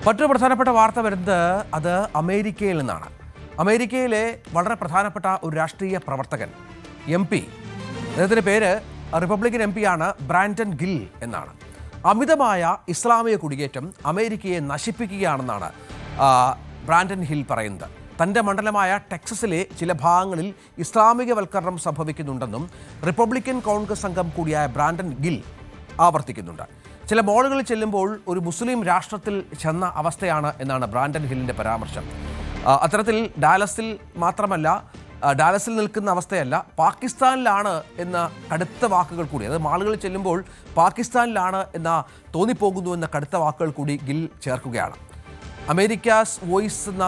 മറ്റൊരു പ്രധാനപ്പെട്ട വാർത്ത വരുന്നത് അത് അമേരിക്കയിൽ നിന്നാണ്. അമേരിക്കയിലെ വളരെ പ്രധാനപ്പെട്ട ഒരു രാഷ്ട്രീയ പ്രവർത്തകൻ MP, അദ്ദേഹത്തിൻ്റെ പേര് റിപ്പബ്ലിക്കൻ MP ആണ്, ബ്രാൻഡൻ ഗിൽ എന്നാണ്. അമിതമായ ഇസ്ലാമിക കുടിയേറ്റം അമേരിക്കയെ നശിപ്പിക്കുകയാണെന്നാണ് ബ്രാൻഡൻ ഹിൽ പറയുന്നത്. തൻ്റെ മണ്ഡലമായ ടെക്സസിലെ ചില ഭാഗങ്ങളിൽ ഇസ്ലാമികവൽക്കരണം സംഭവിക്കുന്നുണ്ടെന്നും റിപ്പബ്ലിക്കൻ കോൺഗ്രസ് അംഗം കൂടിയായ ബ്രാൻഡൻ ഗിൽ ആവർത്തിക്കുന്നുണ്ട്. ചില മോളുകളിൽ ചെല്ലുമ്പോൾ ഒരു മുസ്ലിം രാഷ്ട്രത്തിൽ ചെന്ന അവസ്ഥയാണ് എന്നാണ് ബ്രാൻഡൻ ഹില്ലിൻ്റെ പരാമർശം. അത്തരത്തിൽ ഡാലസിൽ മാത്രമല്ല, ഡാലസിൽ നിൽക്കുന്ന അവസ്ഥയല്ല, പാകിസ്ഥാനിലാണ് എന്ന കടുത്ത വാക്കുകൾ കൂടി, അതായത് മാളുകളിൽ ചെല്ലുമ്പോൾ പാകിസ്ഥാനിലാണ് എന്ന തോന്നിപ്പോകുന്നു എന്ന കടുത്ത വാക്കുകൾ കൂടി ഗിൽ ചേർക്കുകയാണ്. അമേരിക്കാസ് വോയിസ് എന്ന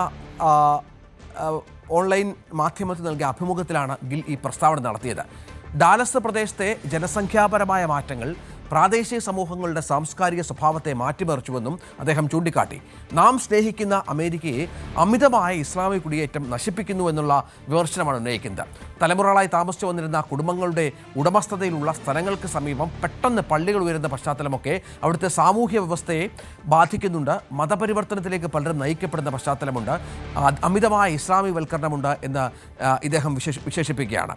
ഓൺലൈൻ മാധ്യമത്തിൽ നൽകിയ അഭിമുഖത്തിലാണ് ഗിൽ ഈ പ്രസ്താവന നടത്തിയത്. ഡാലസ് പ്രദേശത്തെ ജനസംഖ്യാപരമായ മാറ്റങ്ങൾ പ്രാദേശിക സമൂഹങ്ങളുടെ സാംസ്കാരിക സ്വഭാവത്തെ മാറ്റിമറിച്ചുവെന്നും അദ്ദേഹം ചൂണ്ടിക്കാട്ടി. നാം സ്നേഹിക്കുന്ന അമേരിക്കയെ അമിതമായ ഇസ്ലാമിക കുടിയേറ്റം നശിപ്പിക്കുന്നുവെന്നുള്ള വിമർശനമാണ് ഉന്നയിക്കുന്നത്. തലമുറകളായി താമസിച്ചു വന്നിരുന്ന കുടുംബങ്ങളുടെ ഉടമസ്ഥതയിലുള്ള സ്ഥലങ്ങൾക്ക് സമീപം പെട്ടെന്ന് പള്ളികൾ ഉയരുന്ന പശ്ചാത്തലമൊക്കെ അവിടുത്തെ സാമൂഹ്യ വ്യവസ്ഥയെ ബാധിക്കുന്നുണ്ട്. മതപരിവർത്തനത്തിലേക്ക് പലരും നയിക്കപ്പെടുന്ന പശ്ചാത്തലമുണ്ട്. അമിതമായ ഇസ്ലാമികവൽക്കരണമുണ്ട് എന്ന് ഇദ്ദേഹം വിശേഷിപ്പിക്കുകയാണ്.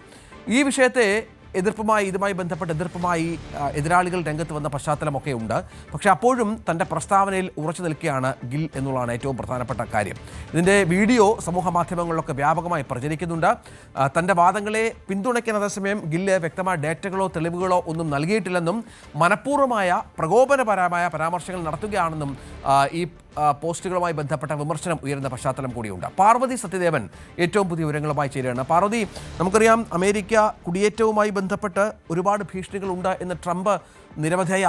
ഈ വിഷയത്തെ ഇതുമായി ബന്ധപ്പെട്ട എതിർപ്പുമായി എതിരാളികൾ രംഗത്ത് വന്ന പശ്ചാത്തലമൊക്കെ ഉണ്ട്. പക്ഷേ അപ്പോഴും തൻ്റെ പ്രസ്താവനയിൽ ഉറച്ചു നിൽക്കുകയാണ് ഗിൽ എന്നുള്ളതാണ് ഏറ്റവും പ്രധാനപ്പെട്ട കാര്യം. ഇതിൻ്റെ വീഡിയോ സമൂഹ മാധ്യമങ്ങളിലൊക്കെ വ്യാപകമായി പ്രചരിക്കുന്നുണ്ട്. തൻ്റെ വാദങ്ങളെ പിന്തുണയ്ക്കുന്ന അതേസമയം ഗില്ല് വ്യക്തമായ ഡേറ്റകളോ തെളിവുകളോ ഒന്നും നൽകിയിട്ടില്ലെന്നും മനഃപൂർവ്വമായ പ്രകോപനപരമായ പരാമർശങ്ങൾ നടത്തുകയാണെന്നും ഈ പോസ്റ്റുകളുമായി ബന്ധപ്പെട്ട വിമർശനം ഉയരുന്ന പശ്ചാത്തലം കൂടിയുണ്ട്. പാർവതി സത്യദേവൻ ഏറ്റവും പുതിയ വിവരങ്ങളുമായി ചേരുകയാണ്. പാർവതി, നമുക്കറിയാം അമേരിക്ക കുടിയേറ്റവുമായി ബന്ധപ്പെട്ട് ഒരുപാട് ഭീഷണികളുണ്ട് എന്ന് ട്രംപ് നിരവധിയായി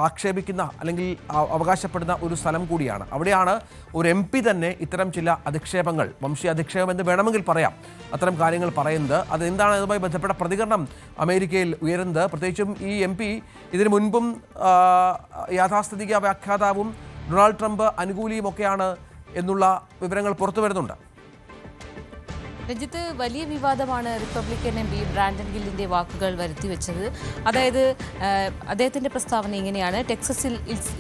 ആക്ഷേപിക്കുന്ന അല്ലെങ്കിൽ അവകാശപ്പെടുന്ന ഒരു സ്ഥലം കൂടിയാണ്. അവിടെയാണ് ഒരു MP തന്നെ ഇത്തരം ചില അധിക്ഷേപങ്ങൾ, വംശീയ അധിക്ഷേപം എന്ന് വേണമെങ്കിൽ പറയാം, അത്തരം കാര്യങ്ങൾ പറയുന്നത്. അതെന്താണ് അതുമായി ബന്ധപ്പെട്ട പ്രതികരണം അമേരിക്കയിൽ ഉയരുന്നത്? പ്രത്യേകിച്ചും ഈ MP ഇതിനു മുൻപും യാഥാസ്ഥിതിക വ്യാഖ്യാതാവും ഡൊണാൾഡ് ട്രംപ് അനുകൂലിയുമൊക്കെയാണ് എന്നുള്ള വിവരങ്ങൾ പുറത്തു വരുന്നുണ്ട്. രഞ്ജിത്ത്, വലിയ വിവാദമാണ് റിപ്പബ്ലിക്കൻ MP ബ്രാൻഡൻ ഗില്ലിൻ്റെ വാക്കുകൾ വരുത്തിവെച്ചത്. അതായത് അദ്ദേഹത്തിൻ്റെ പ്രസ്താവന ഇങ്ങനെയാണ്: ടെക്സസിൽ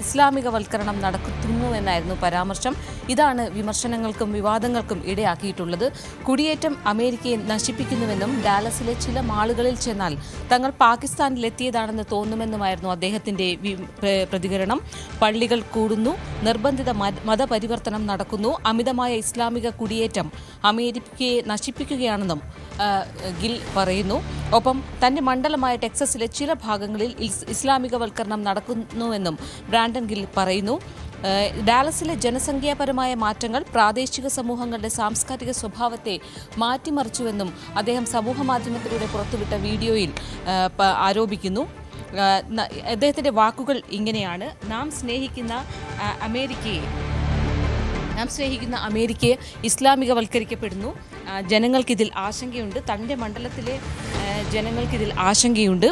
ഇസ്ലാമികവൽക്കരണം നടത്തുന്നുവെന്നായിരുന്നു പരാമർശം. ഇതാണ് വിമർശനങ്ങൾക്കും വിവാദങ്ങൾക്കും ഇടയാക്കിയിട്ടുള്ളത്. കുടിയേറ്റം അമേരിക്കയെ നശിപ്പിക്കുന്നുവെന്നും ഡാലസിലെ ചില മാളുകളിൽ ചെന്നാൽ തങ്ങൾ പാകിസ്ഥാനിലെത്തിയതാണെന്ന് തോന്നുമെന്നുമായിരുന്നു അദ്ദേഹത്തിൻ്റെ പ്രതികരണം. പള്ളികൾ കൂടുന്നു, നിർബന്ധിത മതപരിവർത്തനം നടക്കുന്നു, അമിതമായ ഇസ്ലാമിക കുടിയേറ്റം അമേരിക്കയെ നശിപ്പിക്കുകയാണെന്നും ഗിൽ പറയുന്നു. ഒപ്പം തന്റെ മണ്ഡലമായ ടെക്സസിലെ ചില ഭാഗങ്ങളിൽ ഇസ്ലാമികവൽക്കരണം നടക്കുന്നുവെന്നും ബ്രാൻഡൻ ഗിൽ പറയുന്നു. ഡാലസിലെ ജനസംഖ്യാപരമായ മാറ്റങ്ങൾ പ്രാദേശിക സമൂഹങ്ങളുടെ സാംസ്കാരിക സ്വഭാവത്തെ മാറ്റിമറിച്ചുവെന്നും അദ്ദേഹം സമൂഹമാധ്യമത്തിലൂടെ പുറത്തുവിട്ട വീഡിയോയിൽ ആരോപിക്കുന്നു. അദ്ദേഹത്തിൻ്റെ വാക്കുകൾ ഇങ്ങനെയാണ്: നാം സ്നേഹിക്കുന്ന അമേരിക്കയെ ഇസ്ലാമികവൽക്കരിക്കപ്പെടുന്നു. ജനങ്ങൾക്കിതിൽ ആശങ്കയുണ്ട്. തൻ്റെ മണ്ഡലത്തിലെ ജനങ്ങൾക്കിതിൽ ആശങ്കയുണ്ട്.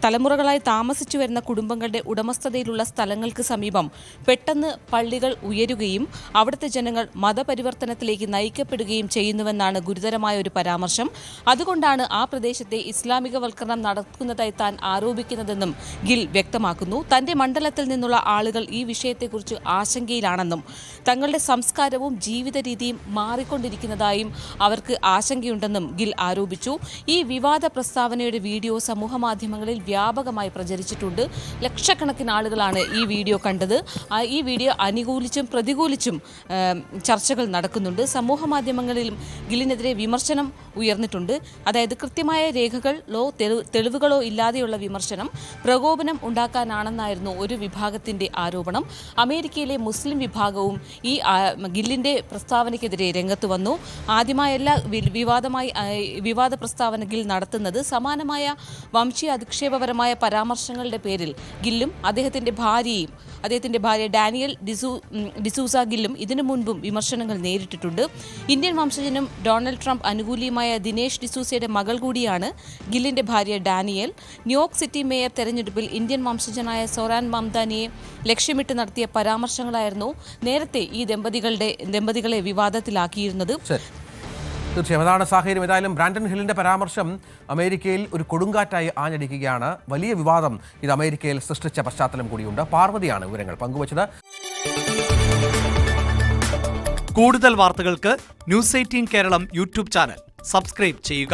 തലമുറകളായി താമസിച്ചു വരുന്ന കുടുംബങ്ങളുടെ ഉടമസ്ഥതയിലുള്ള സ്ഥലങ്ങൾക്ക് സമീപം പെട്ടെന്ന് പള്ളികൾ ഉയരുകയും അവിടുത്തെ ജനങ്ങൾ മതപരിവർത്തനത്തിലേക്ക് നയിക്കപ്പെടുകയും ചെയ്യുന്നുവെന്നാണ് ഗുരുതരമായ ഒരു പരാമർശം. അതുകൊണ്ടാണ് ആ പ്രദേശത്തെ ഇസ്ലാമികവൽക്കരണം നടക്കുന്നതായി താൻ ആരോപിക്കുന്നതെന്നും ഗിൽ വ്യക്തമാക്കുന്നു. തൻ്റെ മണ്ഡലത്തിൽ നിന്നുള്ള ആളുകൾ ഈ വിഷയത്തെക്കുറിച്ച് ആശങ്കയിലാണെന്നും തങ്ങളുടെ സംസ്കാരവും ജീവിത രീതിയും മാറിക്കൊണ്ടിരിക്കുന്നതായും അവർക്ക് ആശങ്കയുണ്ടെന്നും ഗിൽ ആരോപിച്ചു. ഈ വിവാദ പ്രസ്താവനയുടെ വീഡിയോ സമൂഹമാധ്യമങ്ങളിൽ വ്യാപകമായി പ്രചരിച്ചിട്ടുണ്ട്. ലക്ഷക്കണക്കിന് ആളുകളാണ് ഈ വീഡിയോ കണ്ടത്. ഈ വീഡിയോ അനുകൂലിച്ചും പ്രതികൂലിച്ചും ചർച്ചകൾ നടക്കുന്നുണ്ട്. സമൂഹമാധ്യമങ്ങളിലും ഗില്ലിനെതിരെ വിമർശനം ഉയർന്നിട്ടുണ്ട്. അതായത് കൃത്യമായ രേഖകളോ തെളിവുകളോ ഇല്ലാതെയുള്ള വിമർശനം പ്രകോപനം ഉണ്ടാക്കാനാണെന്നായിരുന്നു ഒരു വിഭാഗത്തിൻ്റെ ആരോപണം. അമേരിക്കയിലെ മുസ്ലിം വിഭാഗവും ഈ ഗില്ലിൻ്റെ പ്രസ്താവനയ്ക്കെതിരെ രംഗത്ത് വന്നു. ആദ്യമായല്ല വിവാദ പ്രസ്താവന ഗിൽ നടത്തുന്നത്. സമാനമായ വംശീയ അധിക്ഷേപപരമായ പരാമർശങ്ങളുടെ പേരിൽ ഗില്ലും അദ്ദേഹത്തിൻ്റെ ഭാര്യ ഡാനിയൽ ഡിസൂസ ഗില്ലും ഇതിനു മുൻപും വിമർശനങ്ങൾ നേരിട്ടിട്ടുണ്ട്. ഇന്ത്യൻ വംശജനും ഡൊണാൾഡ് ട്രംപ് അനുകൂലിയുമായ ദിനേഷ് ഡിസൂസയുടെ മകൾ കൂടിയാണ് ഗില്ലിൻ്റെ ഭാര്യ ഡാനിയൽ. ന്യൂയോർക്ക് സിറ്റി മേയർ തെരഞ്ഞെടുപ്പിൽ ഇന്ത്യൻ വംശജനായ സോറാൻ മംദാനിയെ ലക്ഷ്യമിട്ട് നടത്തിയ പരാമർശങ്ങളായിരുന്നു നേരത്തെ ഈ ദമ്പതികളെ വിവാദത്തിലാക്കിയിരുന്നത്. തീർച്ചയായും അതാണ് സാഹചര്യം. ഏതായാലും ബ്രാൻഡൻ ഹില്ലിന്റെ പരാമർശം അമേരിക്കയിൽ ഒരു കൊടുങ്കാറ്റായി ആഞ്ഞടിക്കുകയാണ്. വലിയ വിവാദം ഇത് അമേരിക്കയിൽ സൃഷ്ടിച്ച പശ്ചാത്തലം കൂടിയുണ്ട്. പാർവതിയാണ് വിവരങ്ങൾ പങ്കുവച്ചത്. കൂടുതൽ വാർത്തകൾക്ക് news 18 Keralam YouTube channel subscribe ചെയ്യുക.